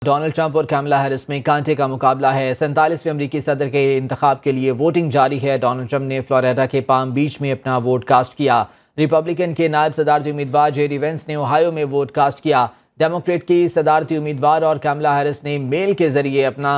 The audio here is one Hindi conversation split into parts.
डोनाल्ड ट्रंप और कैमला हैरिस में कांटे का मुकाबला है। 47वें अमरीकी सदर के इंतखाब के लिए वोटिंग जारी है। डोनाल्ड ट्रंप ने फ्लोरिडा के पाम बीच में अपना वोट कास्ट किया। रिपब्लिकन के नायब सदारती उम्मीदवार जेडी वेंस ने ओहायो में वोट कास्ट किया। डेमोक्रेट की सदारती उम्मीदवार और कैमला हैरिस ने मेल के जरिए अपना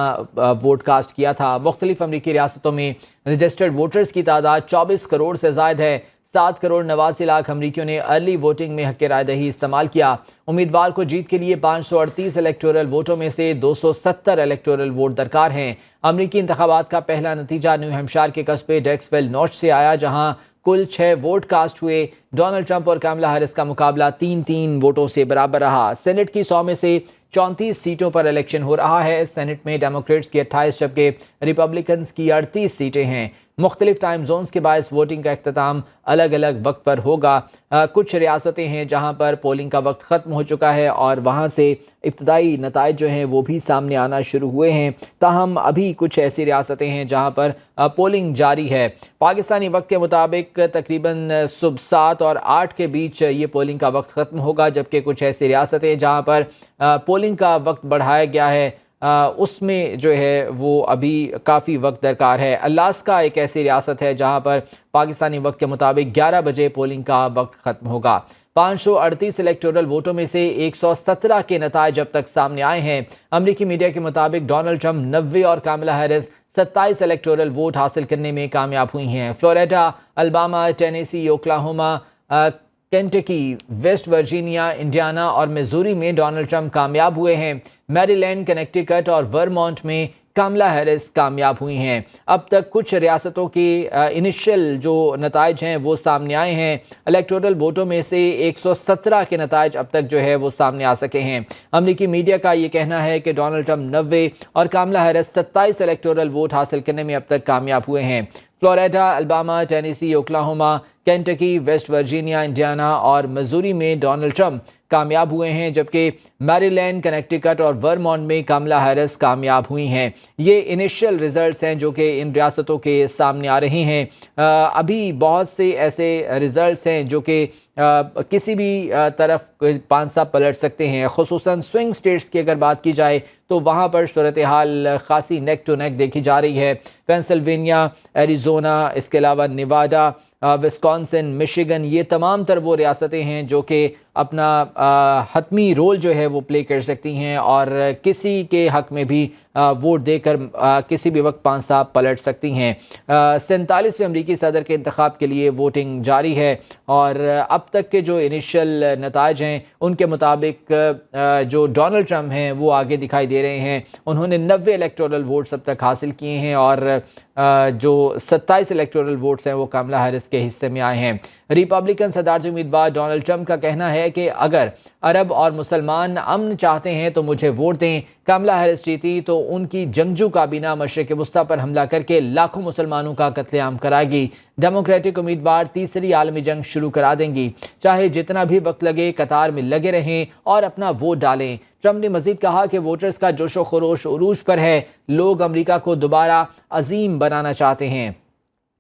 वोट कास्ट किया था। मुख्तलिफ अमरीकी रियासतों में रजिस्टर्ड वोटर्स की तादाद 24 करोड़ से जायद है। 7 करोड़ 89 लाख अमरीकियों ने अर्ली वोटिंग में हक राय दही इस्तेमाल किया। उम्मीदवार को जीत के लिए 538 इलेक्टोरल वोटों में से 270 इलेक्टोरल वोट दरकार हैं। अमरीकी इंतखाबात का पहला नतीजा न्यू हैम्पशायर के कस्बे डेक्सवेल नॉच से आया, जहां कुल 6 वोट कास्ट हुए। डोनाल्ड ट्रंप और कैमला हैरिस का मुकाबला 3-3 वोटों से बराबर रहा। सेनेट की 100 में से 34 सीटों पर इलेक्शन हो रहा है। सेनेट में डेमोक्रेट्स की 28 जबकि रिपब्लिकन्स की 38 सीटें हैं। मुख्तलिफ टाइम जोन्स के बायस वोटिंग का इख्तिताम अलग अलग वक्त पर होगा। कुछ रियासतें हैं जहां पर पोलिंग का वक्त ख़त्म हो चुका है और वहां से इब्तदाई नताइज जो हैं वो भी सामने आना शुरू हुए हैं। ताहम अभी कुछ ऐसी रियासतें हैं जहां पर पोलिंग जारी है। पाकिस्तानी वक्त के मुताबिक तकरीबन सुबह 7 और 8 के बीच ये पोलिंग का वक्त ख़त्म होगा, जबकि कुछ ऐसी रियासतें जहां पर पोलिंग का वक्त बढ़ाया गया है उसमें जो है वो अभी काफ़ी वक्त दरकार है। अलास्का एक ऐसी रियासत है जहां पर पाकिस्तानी वक्त के मुताबिक 11 बजे पोलिंग का वक्त ख़त्म होगा। 538 इलेक्टोरल वोटों में से 117 के नताइज अब तक सामने आए हैं। अमरीकी मीडिया के मुताबिक डोनाल्ड ट्रंप 90 और कैमला हैरिस 27 इलेक्टोरल वोट हासिल करने में कामयाब हुई हैं। Florida, Alabama, Tennessee, Oklahoma, Kentucky, West Virginia, Indiana और मिजूरी में डोनाल्ड ट्रंप कामयाब हुए हैं। मैरीलैंड, कनेक्टिकट और वर्मोंट में कैमला हैरिस कामयाब हुई हैं। अब तक कुछ रियासतों की इनिशियल जो नताइज हैं वो सामने आए हैं। इलेक्टोरल वोटों में से 117 के नताइज अब तक जो है वो सामने आ सके हैं। अमरीकी मीडिया का ये कहना है कि डोनाल्ड ट्रंप 90 और कैमला हैरिस 27 इलेक्टोरल वोट हासिल करने में अब तक कामयाब हुए हैं। Florida, Alabama, Tennessee, Oklahoma, Kentucky, West Virginia, Indiana और मिजूरी में डोनाल्ड ट्रंप कामयाब हुए हैं, जबकि मैरीलैंड, कनेक्टिकट और वर्मोंट में कैमला हैरिस कामयाब हुई हैं। ये इनिशियल रिजल्ट्स हैं जो कि इन रियासतों के सामने आ रहे हैं। अभी बहुत से ऐसे रिजल्ट्स हैं जो कि किसी भी तरफ पांसा पलट सकते हैं। खुसूसन स्विंग स्टेट्स की अगर बात की जाए तो वहाँ पर सूरत हाल खासी नेक टू नेक देखी जा रही है। पेंसिल्वेनिया, एरिज़ोना, इसके अलावा नेवाडा, विस्कॉन्सिन, मिशिगन, ये तमाम तर वो रियासतें हैं जो कि अपना हतमी रोल जो है वो प्ले कर सकती हैं और किसी के हक में भी वोट देकर किसी भी वक्त पांसा पलट सकती हैं। 47वें अमरीकी सदर के इंतखाब के लिए वोटिंग जारी है और अब तक के जो इनिशियल नताइज हैं उनके मुताबिक जो डोनाल्ड ट्रंप हैं वो आगे दिखाई दे रहे हैं। उन्होंने 90 इलेक्टोरल वोट्स अब तक हासिल किए हैं और जो 27 इलेक्टोरल वोट्स हैं वो कैमला हैरिस के हिस्से में आए हैं। रिपब्लिकन सदारती उम्मीदवार डोनाल्ड ट्रंप का कहना है कि अगर अरब और मुसलमान अमन चाहते हैं तो मुझे वोट दें। कैमला हैरिस जीती तो उनकी जंगजू काबीना मशरिक वस्ता पर हमला करके लाखों मुसलमानों का कत्लेआम कराएगी। डेमोक्रेटिक उम्मीदवार तीसरी आलमी जंग शुरू करा देंगी। चाहे जितना भी वक्त लगे कतार में लगे रहें और अपना वोट डालें। ट्रंप ने मजीद कहा कि वोटर्स का जोशो खरोश उरूज पर है। लोग अमरीका को दोबारा अजीम बनाना चाहते हैं।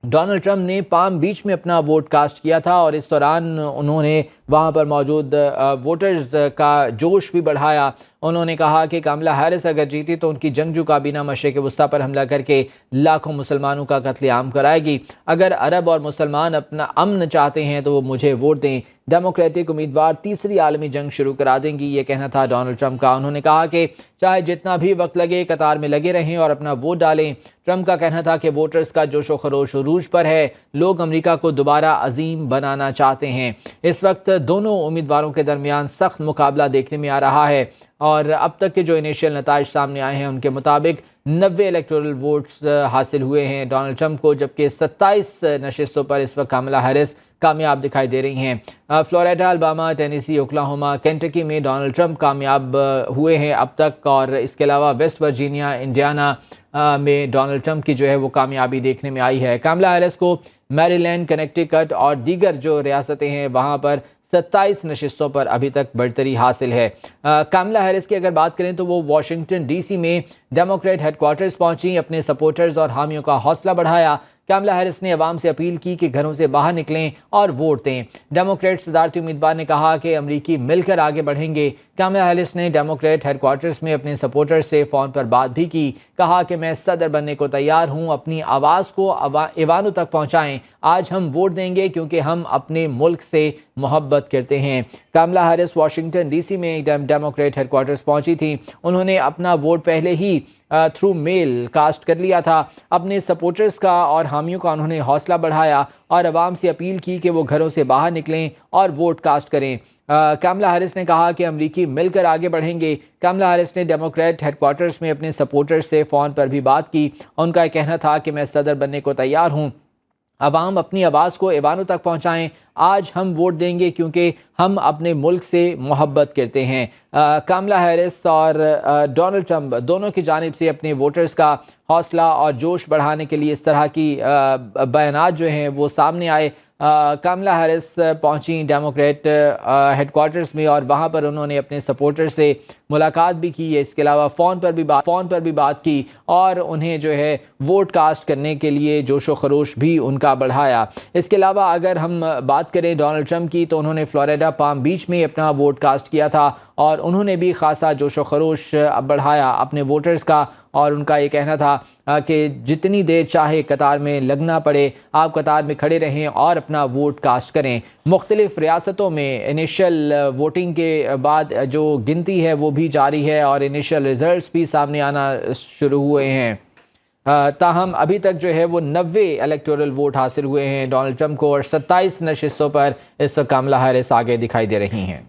डोनाल्ड ट्रंप ने पाम बीच में अपना वोट कास्ट किया था और इस दौरान उन्होंने वहाँ पर मौजूद वोटर्स का जोश भी बढ़ाया। उन्होंने कहा कि कैमला हैरिस अगर जीती तो उनकी जंगजू काबीना मशरिक वस्ता पर हमला करके लाखों मुसलमानों का कत्लेआम कराएगी। अगर अरब और मुसलमान अपना अमन चाहते हैं तो वो मुझे वोट दें। डेमोक्रेटिक उम्मीदवार तीसरी आलमी जंग शुरू करा देंगी, ये कहना था डोनाल्ड ट्रंप का। उन्होंने कहा कि चाहे जितना भी वक्त लगे कतार में लगे रहें और अपना वोट डालें। ट्रंप का कहना था कि वोटर्स का जोशो खरोश उरूज पर है। लोग अमेरिका को दोबारा अजीम बनाना चाहते हैं। इस वक्त दोनों उम्मीदवारों के दरमियान सख्त मुकाबला देखने में आ रहा है और अब तक के जो इनिशियल नताइज सामने आए हैं उनके मुताबिक 90 इलेक्टोरल वोट्स हासिल हुए हैं डोनाल्ड ट्रंप को, जबकि 27 नशिस्तों पर इस वक्त कैमला हैरिस कामयाब दिखाई दे रही हैं। Florida, Alabama, Tennessee, Oklahoma, Kentucky में डोनाल्ड ट्रंप कामयाब हुए हैं अब तक और इसके अलावा वेस्ट वर्जीनिया, इंडियाना में डोनाल्ड ट्रंप की जो है वो कामयाबी देखने में आई है। कैमला हैरिस को मैरीलैंड, कनेक्टिकट और दीगर जो रियासतें हैं वहाँ पर 27 नशिस्तों पर अभी तक बढ़तरी हासिल है। कैमला हैरिस की अगर बात करें तो वो वाशिंगटन डीसी में डेमोक्रेट हेडक्वार्टर्स पहुंची, अपने सपोर्टर्स और हामियों का हौसला बढ़ाया। कमला हैरिस ने अवाम से अपील की कि घरों से बाहर निकलें और वोट दें। डेमोक्रेट सदारती उम्मीदवार ने कहा कि अमरीकी मिलकर आगे बढ़ेंगे। कमला हैरिस ने डेमोक्रेट हेडक्वार्टर्स में अपने सपोर्टर्स से फ़ोन पर बात भी की। कहा कि मैं सदर बनने को तैयार हूं, अपनी आवाज़ को ईवानों तक पहुंचाएं। आज हम वोट देंगे क्योंकि हम अपने मुल्क से मोहब्बत करते हैं। कमला हैरिस वाशिंगटन डीसी में डेमोक्रेट हेडक्वार्टर्स पहुंची थी। उन्होंने अपना वोट पहले ही थ्रू मेल कास्ट कर लिया था। अपने सपोर्टर्स का और हामियों का उन्होंने हौसला बढ़ाया और आवाम से अपील की कि वो घरों से बाहर निकलें और वोट कास्ट करें। कमला हैरिस ने कहा कि अमरीकी मिलकर आगे बढ़ेंगे। कमला हैरिस ने डेमोक्रेट हेडक्वार्टर्स में अपने सपोर्टर्स से फ़ोन पर भी बात की। उनका कहना था कि मैं सदर बनने को तैयार हूँ, अवाम अपनी आवाज़ को ऐवानों तक पहुँचाएँ। आज हम वोट देंगे क्योंकि हम अपने मुल्क से मोहब्बत करते हैं। कमला हैरिस और डोनाल्ड ट्रंप दोनों की जानिब से अपने वोटर्स का हौसला और जोश बढ़ाने के लिए इस तरह की बयानात जो हैं वो सामने आए। कमला हैरिस पहुंची डेमोक्रेट हेडक्वार्टर्स में और वहां पर उन्होंने अपने सपोर्टर से मुलाकात भी की है। इसके अलावा फ़ोन पर भी बात की और उन्हें जो है वोट कास्ट करने के लिए जोशो खरोश भी उनका बढ़ाया। इसके अलावा अगर हम बात करें डोनाल्ड ट्रंप की, तो उन्होंने फ्लोरिडा पाम बीच में अपना वोट कास्ट किया था और उन्होंने भी खासा जोशो खरोश बढ़ाया अपने वोटर्स का। और उनका ये कहना था कि जितनी देर चाहे कतार में लगना पड़े, आप कतार में खड़े रहें और अपना वोट कास्ट करें। मुख्तलिफ रियासतों में इनिशियल वोटिंग के बाद जो गिनती है वो भी जारी है और इनिशियल रिजल्ट्स भी सामने आना शुरू हुए हैं। ताहम अभी तक जो है वो 90 इलेक्टोरल वोट हासिल हुए हैं डोनाल्ड ट्रंप को और 27 नशिस्तों पर इस वक्त कमला हैरिस आगे दिखाई दे रही हैं।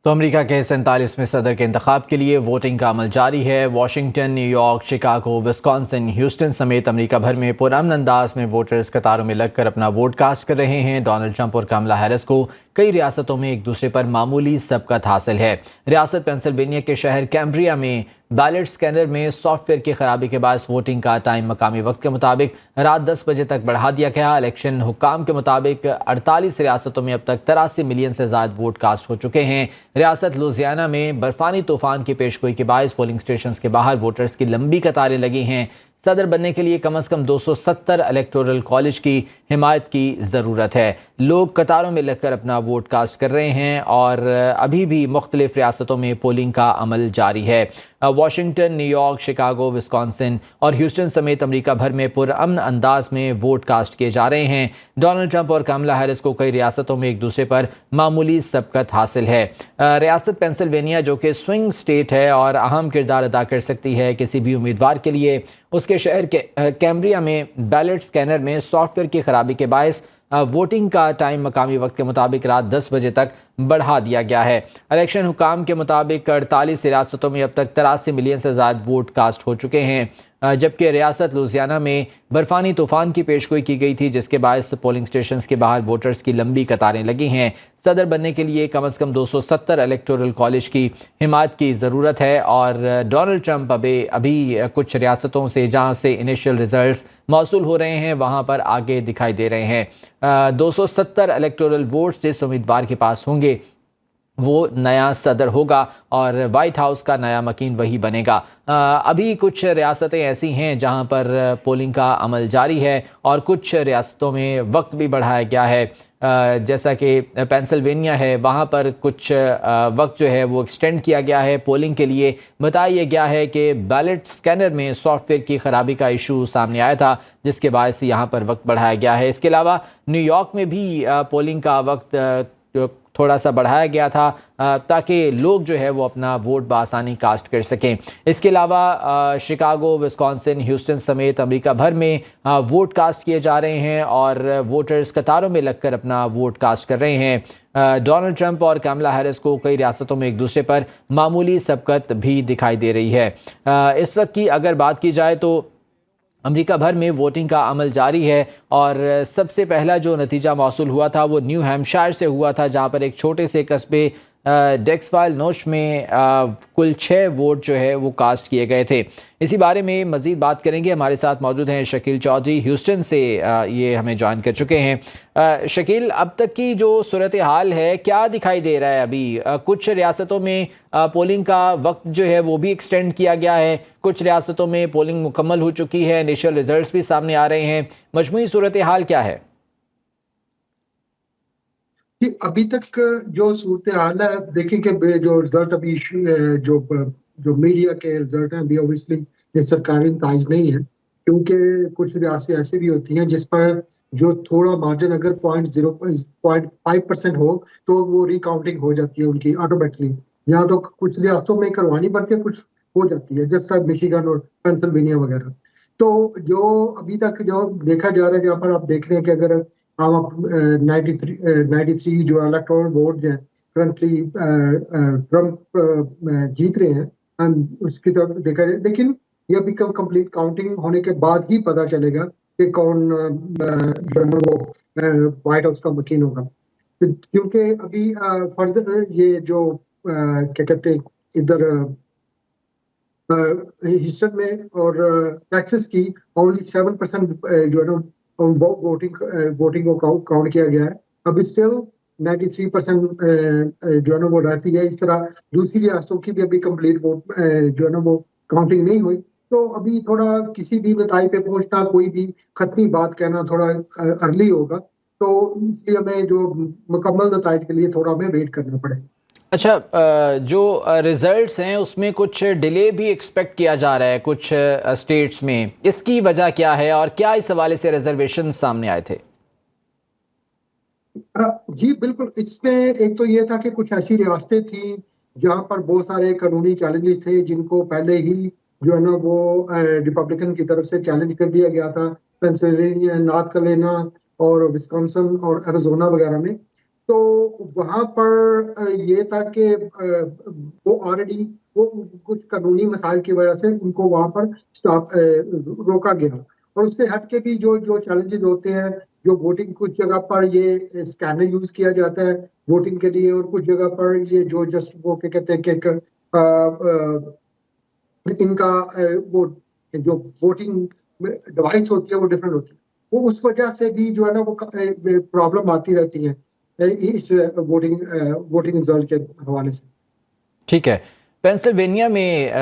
तो अमेरिका के 47वें सदर के इंतखाब के लिए वोटिंग का अमल जारी है। Washington, New York, Chicago, Wisconsin, Houston समेत अमेरिका भर में पुरअमन अंदाज में वोटर्स कतारों में लगकर अपना वोट कास्ट कर रहे हैं। डोनाल्ड ट्रंप और कमला हैरिस को कई रियासतों में एक दूसरे पर मामूली सबकत हासिल है। रियासत पेंसिल्वेनिया के शहर कैम्ब्रिया में बैलेट स्कैनर में सॉफ्टवेयर की खराबी के बाद वोटिंग का टाइम मकामी वक्त के मुताबिक रात 10 बजे तक बढ़ा दिया गया। इलेक्शन हुक्काम के मुताबिक 48 रियासतों में अब तक 83 मिलियन से ज़्यादा वोट कास्ट हो चुके हैं। रियासत लुजियाना में बर्फानी तूफान की पेशगोई के बायस पोलिंग स्टेशन के बाहर वोटर्स की लंबी कतारें लगी हैं। सदर बनने के लिए कम से कम 270 इलेक्टोरल कॉलेज की हिमायत की ज़रूरत है। लोग कतारों में लगकर अपना वोट कास्ट कर रहे हैं और अभी भी मुख्तलिफ रियासतों में पोलिंग का अमल जारी है। वाशिंगटन, न्यूयॉर्क, शिकागो, विस्कॉन्सिन और ह्यूस्टन समेत अमेरिका भर में पुरअमन अंदाज में वोट कास्ट किए जा रहे हैं। डोनाल्ड ट्रंप और कमला हैरिस को कई रियासतों में एक दूसरे पर मामूली सबकत हासिल है। रियासत पेंसिल्वेनिया जो कि स्विंग स्टेट है और अहम किरदार अदा कर सकती है किसी भी उम्मीदवार के लिए, उसके शहर के कैम्ब्रिया में बैलेट स्कैनर में सॉफ्टवेयर की खराबी के बायस वोटिंग का टाइम मकामी वक्त के मुताबिक रात 10 बजे तक बढ़ा दिया गया है। इलेक्शन हुकाम के मुताबिक 48 रियासतों में अब तक 83 मिलियन से ज़्यादा वोट कास्ट हो चुके हैं, जबकि रियासत लुजियाना में बर्फानी तूफान की पेशगोई की गई थी जिसके बायस पोलिंग स्टेशंस के बाहर वोटर्स की लंबी कतारें लगी हैं। सदर बनने के लिए कम से कम 270 इलेक्टोरल कॉलेज की हिमायत की ज़रूरत है और डोनाल्ड ट्रंप अभी कुछ रियासतों से जहां से इनिशियल रिजल्ट्स मौसूल हो रहे हैं वहां पर आगे दिखाई दे रहे हैं। 270 इलेक्टोरल वोट्स जिस उम्मीदवार के पास होंगे वो नया सदर होगा और वाइट हाउस का नया मकीन वही बनेगा। अभी कुछ रियासतें ऐसी हैं जहां पर पोलिंग का अमल जारी है और कुछ रियासतों में वक्त भी बढ़ाया गया है, जैसा कि पेंसिल्वेनिया है, वहाँ पर कुछ वक्त जो है वो एक्सटेंड किया गया है पोलिंग के लिए। बताया गया है कि बैलेट स्कैनर में सॉफ्टवेयर की खराबी का इशू सामने आया था जिसके बाद से यहाँ पर वक्त बढ़ाया गया है। इसके अलावा न्यूयॉर्क में भी पोलिंग का वक्त थोड़ा सा बढ़ाया गया था ताकि लोग जो है वो अपना वोट बआसानी कास्ट कर सकें। इसके अलावा शिकागो, विस्कॉन्सिन, ह्यूस्टन समेत अमेरिका भर में वोट कास्ट किए जा रहे हैं और वोटर्स कतारों में लगकर अपना वोट कास्ट कर रहे हैं। डोनाल्ड ट्रंप और कमला हैरिस को कई रियासतों में एक दूसरे पर मामूली सबकत भी दिखाई दे रही है। इस वक्त की अगर बात की जाए तो अमेरिका भर में वोटिंग का अमल जारी है और सबसे पहला जो नतीजा मौसूल हुआ था वो न्यू हैम्पशायर से हुआ था जहां पर एक छोटे से कस्बे डेस्क फाइल नोश में कुल 6 वोट जो है वो कास्ट किए गए थे। इसी बारे में मज़ीद बात करेंगे। हमारे साथ मौजूद हैं शकील चौधरी, ह्यूस्टन से ये हमें ज्वाइन कर चुके हैं। शकील, अब तक की जो सूरत हाल है क्या दिखाई दे रहा है अभी? कुछ रियासतों में पोलिंग का वक्त जो है वो भी एक्सटेंड किया गया है, कुछ रियासतों में पोलिंग मुकम्मल हो चुकी है, इनिशियल रिजल्ट्स भी सामने आ रहे हैं। मजमूई सूरत हाल क्या है? कि अभी तक जो सूरत हाल है, देखिए कि जो रिजल्ट अभी इशू जो जो मीडिया के रिजल्ट हैं अभी ऑब्वियसली ये सरकारी नताइज नहीं है, क्योंकि कुछ रियासतें ऐसे भी होती हैं जिस पर जो थोड़ा मार्जिन अगर 0.5% हो तो वो रिकाउंटिंग हो जाती है उनकी ऑटोमेटिकली। यहाँ तो कुछ रियासतों में करवानी पड़ती है, कुछ हो जाती है, जैसे मिशिगन और पेंसिल्वेनिया वगैरह। तो जो अभी तक जो देखा जा रहा है, जहाँ पर आप देख रहे हैं कि अगर हम 93 जो इलेक्टोरल बोर्ड है करंटली ट्रम्प जीत रहे हैं, उसकी तरफ देखा जाए, लेकिन ये अभी कंप्लीट काउंटिंग होने के बाद ही पता चलेगा कि कौन जो है वो व्हाइट हाउस का मकीन होगा। क्योंकि अभी फर्दर ये जो क्या कहते हैं इधर ह्यूस्टन में और टेक्सास की ओनली 7% जो है ना वोटिंग को काउंट किया गया है। अभी स्टिल 93% जो है ना वो रहती है। इस तरह दूसरी रियासतों की भी अभी कंप्लीट वोट जो है ना वो काउंटिंग नहीं हुई। तो अभी थोड़ा किसी भी नताई पे पहुंचना, कोई भी खत्मी बात कहना थोड़ा अर्ली होगा। तो इसलिए हमें जो मुकम्मल नताइज के लिए थोड़ा हमें वेट करना पड़ेगा। अच्छा, जो रिजल्ट्स हैं उसमें कुछ डिले भी एक्सपेक्ट किया जा रहा है कुछ स्टेट्स में, इसकी वजह क्या है और क्या इस हवाले से रिजर्वेशन सामने आए थे? जी बिल्कुल, इसमें एक तो ये था कि कुछ ऐसी रियासतें थी जहां पर बहुत सारे कानूनी चैलेंजेस थे जिनको पहले ही जो है ना वो रिपब्लिकन की तरफ से चैलेंज कर दिया गया था, पेंसिल्वेनिया, नॉर्थ कैरोलिना और विस्कॉन्सिन और एरिजोना वगैरह में। तो वहां पर ये था कि वो ऑलरेडी वो कुछ कानूनी मसाइल की वजह से उनको वहां पर स्टॉप रोका गया। और उससे हट के भी जो जो चैलेंजेस होते हैं, जो वोटिंग कुछ जगह पर ये स्कैनर यूज किया जाता है वोटिंग के लिए, और कुछ जगह पर ये जो जस्ट वो क्या कहते हैं कि इनका वो जो वोटिंग डिवाइस होती है वो डिफरेंट होती है। वो उस वजह से भी जो है ना वो प्रॉब्लम आती रहती है इस वोटिंग रिजल्ट के हवाले से। ठीक है। पेंसिल्वेनिया में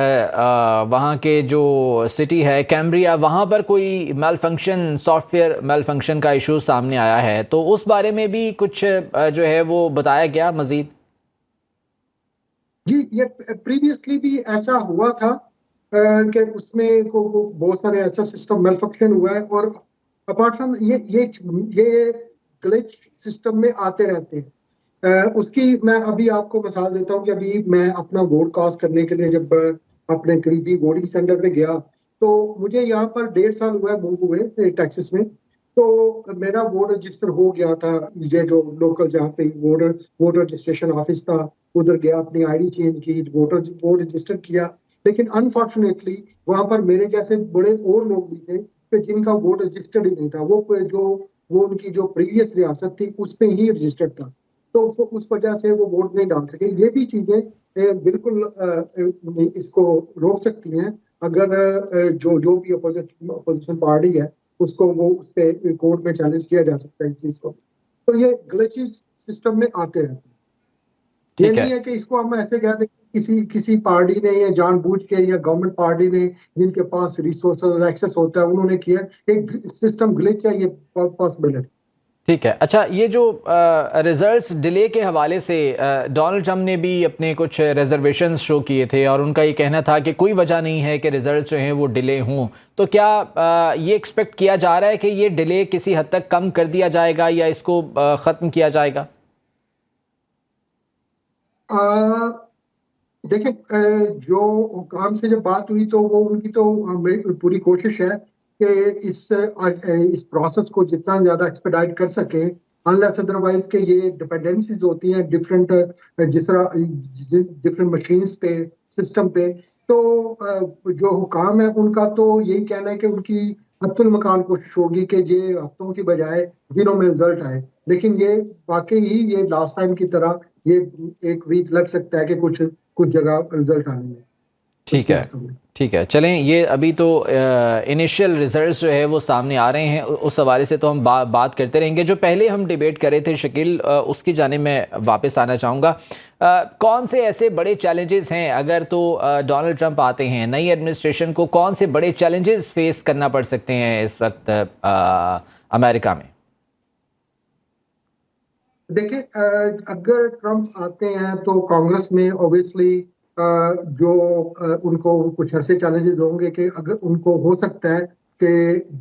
वहाँ के जो सिटी है कैम्ब्रिया, वहाँ पर कोई malfunction, software malfunction का इशू सामने आया है, तो उस बारे में भी कुछ जो है वो बताया गया मजीद? जी, ये प्रीवियसली भी ऐसा हुआ था कि उसमें को बहुत सारे ऐसा सिस्टम मेल फंक्शन हुआ है। और अपार्ट फ्रॉम ये ग्लिच सिस्टम में आते रहते हैं। उसकी मैं अभी आपको मिसाल देता हूँ कि अभी मैं अपना वोट कास्ट करने के लिए जब अपने करीबी वोटिंग सेंटर पे गया, तो मुझे यहाँ पर 1.5 साल हुआ है मूव हुए टेक्सास में। तो मेरा वोट रजिस्टर हो गया था। ये जो लोकल जहाँ पे वोटर रजिस्ट्रेशन ऑफिस था, उधर गया, अपनी आईडी चेंज की, वोट रजिस्टर किया। लेकिन अनफॉर्चुनेटली वहां पर मेरे जैसे बड़े और लोग भी थे कि जिनका वोट रजिस्टर्ड ही नहीं था। वो उनकी जो प्रीवियस रियासत थी उसमें ही रजिस्टर्ड था, तो उस वजह से वो वोट नहीं डाल सके। ये भी चीजें बिल्कुल इसको रोक सकती हैं अगर जो जो भी अपोजिशन पार्टी है उसको वो उस पे कोर्ट में चैलेंज किया जा सकता है इस चीज को। तो ये ग्लिचेस सिस्टम में आते रहते हैं। ये ठीक नहीं है। है कि इसको हम ऐसे कह दें किसी किसी पार्टी ने या जानबूझ के या गवर्नमेंट पार्टी ने जिनके पास रिसोर्स और एक्सेस होता है उन्होंने किया। एक सिस्टम ग्लिच है, ये पॉसिबिलिटी। ठीक है। अच्छा, ये जो रिजल्ट्स डिले के हवाले से डोनाल्ड ट्रम्प ने भी अपने कुछ रिजर्वेशंस शो किए थे और उनका ये कहना था कि कोई वजह नहीं है कि रिजल्ट्स जो हैं वो डिले हों। तो क्या ये एक्सपेक्ट किया जा रहा है कि ये डिले किसी हद तक कम कर दिया जाएगा या इसको ख़त्म किया जाएगा? देखिए, जो हुकाम से जब बात हुई तो वो उनकी तो पूरी कोशिश है कि इस प्रोसेस को जितना ज्यादा एक्सपेडाइट कर सके, अनलेस अदरवाइज के ये डिपेंडेंसीज होती हैं डिफरेंट जिस तरह डिफरेंट मशीन्स पे, सिस्टम पे। तो जो हुकाम है उनका तो यही कहना है कि उनकी हत्तुल मकान कोशिश होगी कि ये हफ्तों की बजाय दिनों में रिजल्ट आए। लेकिन ये वाकई ही ये लास्ट टाइम की तरह ये एक वीक लग सकता है कि कुछ कुछ जगह रिजल्ट आने में, कुछ ठीक है, केस में। ठीक है। चलें, ये अभी तो इनिशियल रिजल्ट्स जो है वो सामने आ रहे हैं, उस हवाले से तो हम बात करते रहेंगे। जो पहले हम डिबेट करे थे शकील, उसकी जाने मैं वापस आना चाहूँगा। कौन से ऐसे बड़े चैलेंजेस हैं, अगर तो डोनाल्ड ट्रंप आते हैं, नई एडमिनिस्ट्रेशन को कौन से बड़े चैलेंजेस फेस करना पड़ सकते हैं इस वक्त अमेरिका में? देखिए, अगर ट्रम्प आते हैं तो कांग्रेस में ऑब्वियसली जो उनको कुछ ऐसे चैलेंजेस होंगे कि अगर उनको हो सकता है कि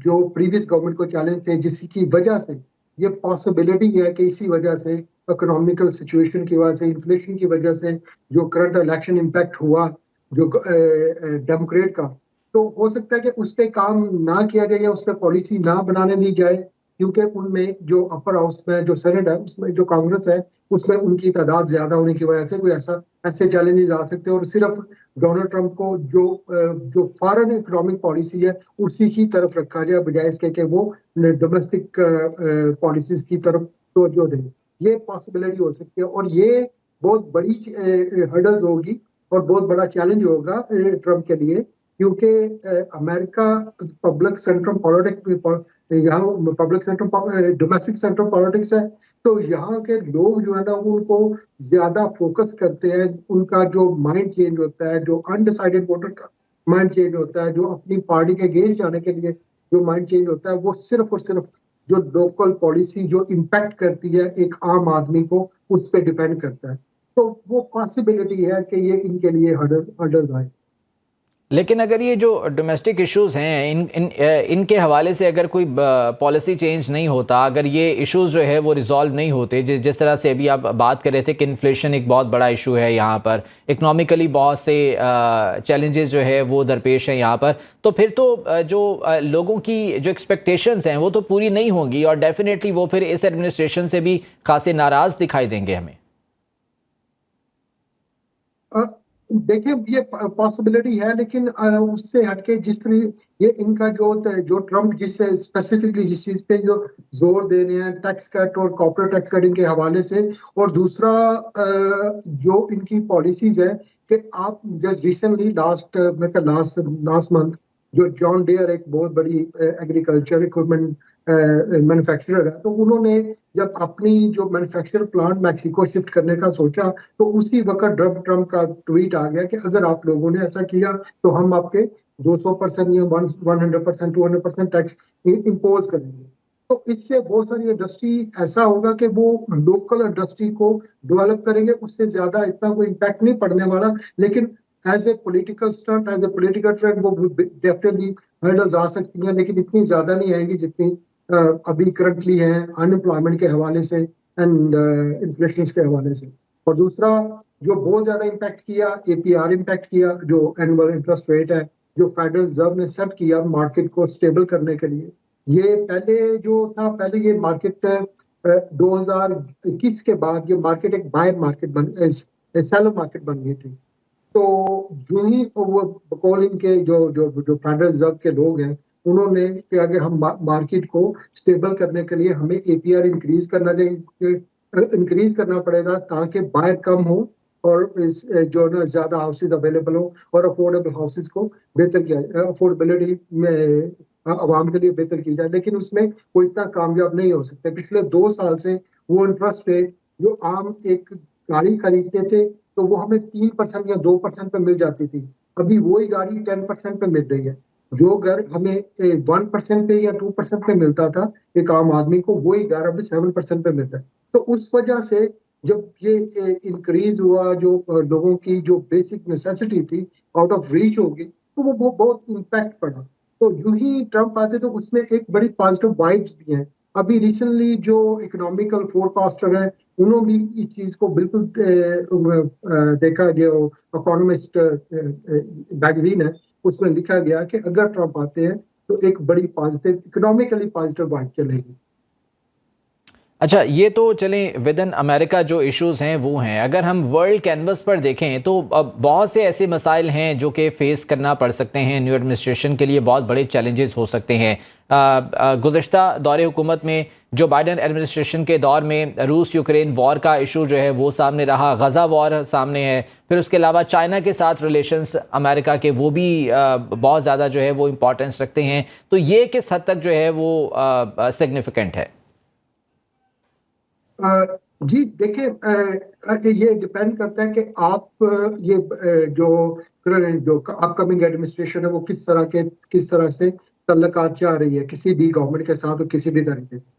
जो प्रीवियस गवर्नमेंट को चैलेंज थे जिसकी वजह से ये पॉसिबिलिटी है कि इसी वजह से इकोनॉमिकल सिचुएशन की वजह से, इन्फ्लेशन की वजह से जो करंट इलेक्शन इम्पैक्ट हुआ जो डेमोक्रेट का, तो हो सकता है कि उस पर काम ना किया जाए या उस पर पॉलिसी ना बनाने दी जाए, क्योंकि उनमें जो अपर हाउस में जो सेनेट है उसमें जो कांग्रेस है उसमें उनकी तादाद ज्यादा होने की वजह से कोई ऐसे चैलेंजेस आ सकते हैं। और सिर्फ डोनाल्ड ट्रंप को जो फॉरेन इकोनॉमिक पॉलिसी है उसी की तरफ रखा जाए, बजाय इसके कि वो डोमेस्टिक पॉलिसीज की तरफ तवज्जो दें। ये पॉसिबिलिटी हो सकती है और ये बहुत बड़ी हर्डल होगी और बहुत बड़ा चैलेंज होगा ट्रंप के लिए, क्योंकि अमेरिका पब्लिक सेंट्रल पॉलिटिक्स, यहाँ public centre domestic centre politics है, तो यहाँ के लोग जो है ना उनको ज्यादा फोकस करते हैं। उनका जो माइंड चेंज होता है, जो अनडिसाइडेड वोटर का माइंड चेंज होता है, जो अपनी पार्टी के अगेंस्ट जाने के लिए जो माइंड चेंज होता है, वो सिर्फ और सिर्फ जो लोकल पॉलिसी जो इम्पैक्ट करती है एक आम आदमी को, उस पर डिपेंड करता है। तो वो पॉसिबिलिटी है कि ये इनके लिए हर्डल्स आए। लेकिन अगर ये जो डोमेस्टिक इश्यूज़ हैं, इनके हवाले से अगर कोई पॉलिसी चेंज नहीं होता, अगर ये इश्यूज़ जो है वो रिजॉल्व नहीं होते, जिस तरह से अभी आप बात कर रहे थे कि इन्फ्लेशन एक बहुत बड़ा इशू है यहाँ पर, इकनॉमिकली बहुत से चैलेंजेस जो है वो दरपेश हैं यहाँ पर, तो फिर तो जो लोगों की जो एक्सपेक्टेशंस हैं वो तो पूरी नहीं होंगी और डेफिनेटली वो फिर इस एडमिनिस्ट्रेशन से भी खासे नाराज़ दिखाई देंगे हमें। देखिए, ये पॉसिबिलिटी है, लेकिन उससे हटके जिस तरह ये इनका जो ट्रम्प जिस स्पेसिफिकली जिस चीज पे जो जोर दे रहे हैं, टैक्स कट और कॉर्पोरेट टैक्स कटिंग के हवाले से, और दूसरा जो इनकी पॉलिसीज है कि आप जस्ट रिसेंटली लास्ट मंथ जो जॉन डियर एक बहुत बड़ी एग्रीकल्चर इक्विपमेंट मैन्युफैक्चरर है, तो उन्होंने जब अपनी जो मैन्युफैक्चर प्लांट मैक्सिको शिफ्ट करने का सोचा, तो उसी वक्त ट्रम्प का ट्वीट आ गया कि अगर आप लोगों ने ऐसा किया तो हम आपके 200% या 100%, 200% टैक्स इम्पोज करेंगे। तो इससे बहुत सारी इंडस्ट्री ऐसा होगा कि वो लोकल इंडस्ट्री को डेवलप करेंगे, उससे ज्यादा इतना कोई इम्पैक्ट नहीं पड़ने वाला, लेकिन as a political stunt, as a political trend वो डेफिनेटली हर्डल्स आ सकती हैं, लेकिन इतनी ज्यादा नहीं आएंगी जितनी अभी करंटली है अनएम्प्लॉयमेंट के हवाले से एंड इन्फ्लेशन के हवाले से। और दूसरा जो बहुत ज्यादा इम्पैक्ट किया, एपीआर इम्पैक्ट किया, जो एनुअल इंटरेस्ट रेट है जो फेडरल रिजर्व ने सेट किया मार्केट को स्टेबल करने के लिए। ये पहले ये मार्केट 2021 के बाद ये मार्केट एक बायर मार्केट सेलर मार्केट बन गई थी। तो जो ही वो बकौल के जो फेडरल रिजर्व के लोग हैं, उन्होंने कि अगर हम मार्केट को स्टेबल करने के लिए हमें एपीआर इंक्रीज करना पड़ेगा ताकि बायर कम हो और जो ना ज्यादा हाउसेज अवेलेबल हो और अफोर्डेबल हाउसेज को बेहतर किया जाए, अफोर्डेबिलिटी में आवाम के लिए बेहतर की जाए। लेकिन उसमें वो इतना कामयाब नहीं हो सकते। पिछले 2 साल से वो इंटरेस्ट रेट जो आम एक गाड़ी खरीदते थे तो वो हमें 3% या 2% पे मिल जाती थी, अभी वही गाड़ी 10% पे मिल रही है। जो घर हमें 1% पे या 2% पे मिलता था एक आम आदमी को, वही घर अभी 7% पे मिलता है। तो उस वजह से जब ये इंक्रीज हुआ, जो लोगों की जो बेसिक नेसेसिटी थी आउट ऑफ रीच होगी, तो वो बहुत इम्पैक्ट पड़ा। तो यूं ही ट्रम्प आते तो उसमें एक बड़ी पॉजिटिव वाइब्स भी हैं। अभी रिसेंटली जो इकोनॉमिकल फोरकास्टर है उन्होंने भी इस चीज को बिल्कुल देखा, जो इकोनॉमिस्ट मैगजीन है उसमें लिखा गया कि अगर ट्रम्प आते हैं तो एक बड़ी पॉजिटिव इकोनॉमिकली पॉजिटिव वाइब चलेगी। अच्छा, ये तो चलें विद इन अमेरिका जो इश्यूज़ हैं वो हैं। अगर हम वर्ल्ड कैनवस पर देखें तो बहुत से ऐसे मसाइल हैं जो कि फ़ेस करना पड़ सकते हैं, न्यू एडमिनिस्ट्रेशन के लिए बहुत बड़े चैलेंजेस हो सकते हैं। गुज़िश्ता दौरे हुकूमत में जो बाइडन एडमिनिस्ट्रेशन के दौर में रूस यूक्रेन वॉर का इशू जो है वो सामने रहा, गज़ा वॉर सामने है, फिर उसके अलावा चाइना के साथ रिलेशंस अमेरिका के वो भी बहुत ज़्यादा जो है वो इम्पोर्टेंस रखते हैं। तो ये किस हद तक जो है वो सिग्निफिकेंट है? जी देखिए, ये डिपेंड करता है कि आप जो जो अपकमिंग एडमिनिस्ट्रेशन है वो किस तरह से तल्लुकात चाह रही है किसी भी गवर्नमेंट के साथ और किसी भी तरीके से।